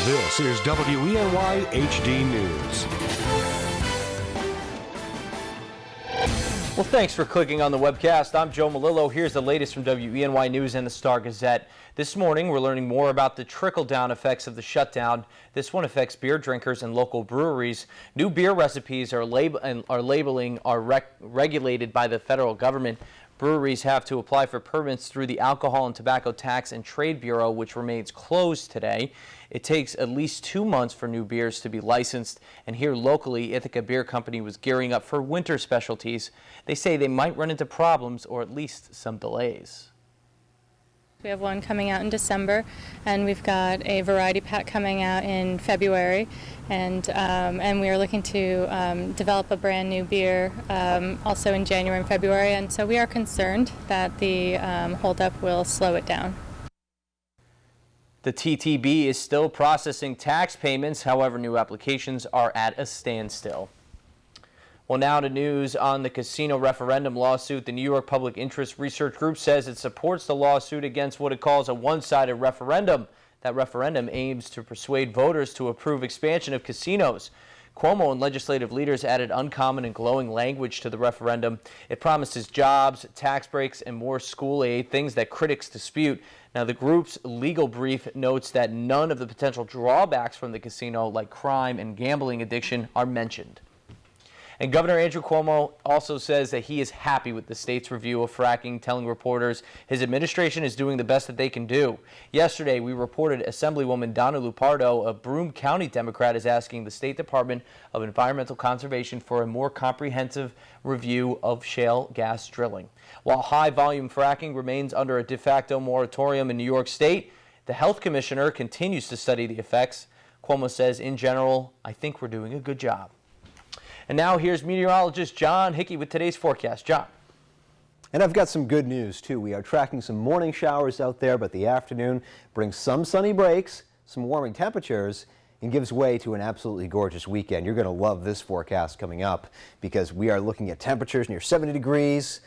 This is WENY-HD News. Well, thanks for clicking on the webcast. I'm Joe Malillo. Here's the latest from WENY News and the Star-Gazette. This morning, we're learning more about the trickle-down effects of the shutdown. This one affects beer drinkers and local breweries. New beer recipes are labeling are regulated by the federal government. Breweries have to apply for permits through the Alcohol and Tobacco Tax and Trade Bureau, which remains closed today. It takes at least 2 months for new beers to be licensed, and here locally, Ithaca Beer Company was gearing up for winter specialties. They say they might run into problems or at least some delays. We have one coming out in December, and we've got a variety pack coming out in February, and we are looking to develop a brand new beer also in January and February, and so we are concerned that the holdup will slow it down. The TTB is still processing tax payments. However, new applications are at a standstill. Well, now to news on the casino referendum lawsuit. The New York Public Interest Research Group says it supports the lawsuit against what it calls a one-sided referendum. That referendum aims to persuade voters to approve expansion of casinos. Cuomo and legislative leaders added uncommon and glowing language to the referendum. It promises jobs, tax breaks, and more school aid, things that critics dispute. Now, the group's legal brief notes that none of the potential drawbacks from the casino, like crime and gambling addiction, are mentioned. And Governor Andrew Cuomo also says that he is happy with the state's review of fracking, telling reporters his administration is doing the best that they can do. Yesterday, we reported Assemblywoman Donna Lupardo, a Broome County Democrat, is asking the State Department of Environmental Conservation for a more comprehensive review of shale gas drilling. While high-volume fracking remains under a de facto moratorium in New York State, the health commissioner continues to study the effects. Cuomo says, in general, I think we're doing a good job. And now here's meteorologist John Hickey with today's forecast. John. And I've got some good news too. We are tracking some morning showers out there, but the afternoon brings some sunny breaks, some warming temperatures, and gives way to an absolutely gorgeous weekend. You're going to love this forecast coming up because we are looking at temperatures near 70 degrees.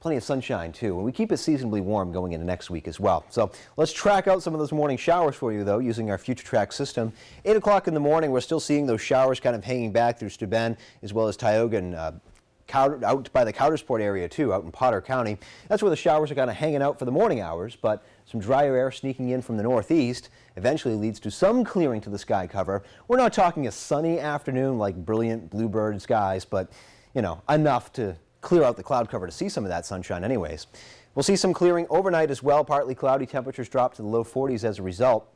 Plenty of sunshine too, and we keep it seasonably warm going into next week as well. So let's track out some of those morning showers for you though using our Future Track system. 8 o'clock in the morning, we're still seeing those showers kind of hanging back through Steuben as well as Tioga and out by the Coudersport area too, out in Potter County. That's where the showers are kind of hanging out for the morning hours, but some drier air sneaking in from the northeast eventually leads to some clearing to the sky cover. We're not talking a sunny afternoon like brilliant bluebird skies, but you know, enough to clear out the cloud cover to see some of that sunshine anyways. We'll see some clearing overnight as well. Partly cloudy, temperatures drop to the low 40s as a result.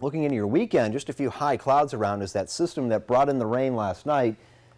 Looking into your weekend, just a few high clouds around as that system that brought in the rain last night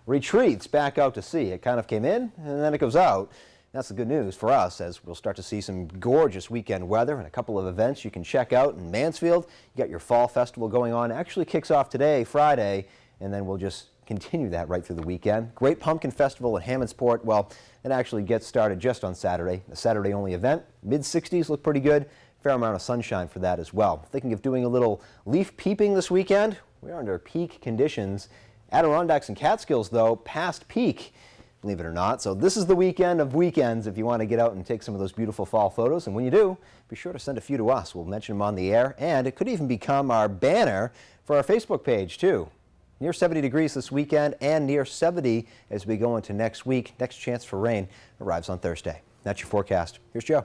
retreats back out to sea. It kind of came in and then it goes out. That's the good news for us as we'll start to see some gorgeous weekend weather and a couple of events you can check out in Mansfield. You got your fall festival going on. Actually kicks off today, Friday, and then we'll just continue that right through the weekend. Great Pumpkin Festival at Hammondsport. Well, it actually gets started just on Saturday, a Saturday-only event. Mid-60s look pretty good. Fair amount of sunshine for that as well. Thinking of doing a little leaf peeping this weekend. We're under peak conditions. Adirondacks and Catskills, though, past peak, believe it or not. So this is the weekend of weekends if you want to get out and take some of those beautiful fall photos. And when you do, be sure to send a few to us. We'll mention them on the air, and it could even become our banner for our Facebook page, too. Near 70 degrees this weekend and near 70 as we go into next week. Next chance for rain arrives on Thursday. That's your forecast. Here's Joe.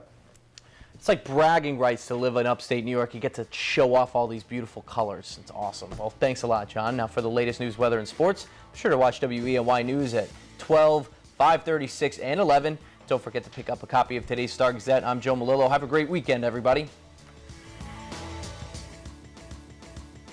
It's like bragging rights to live in upstate New York. You get to show off all these beautiful colors. It's awesome. Well, thanks a lot, John. Now for the latest news, weather, and sports, be sure to watch WENY News at 12, 5:36, and 11. Don't forget to pick up a copy of today's Star-Gazette. I'm Joe Malillo. Have a great weekend, everybody.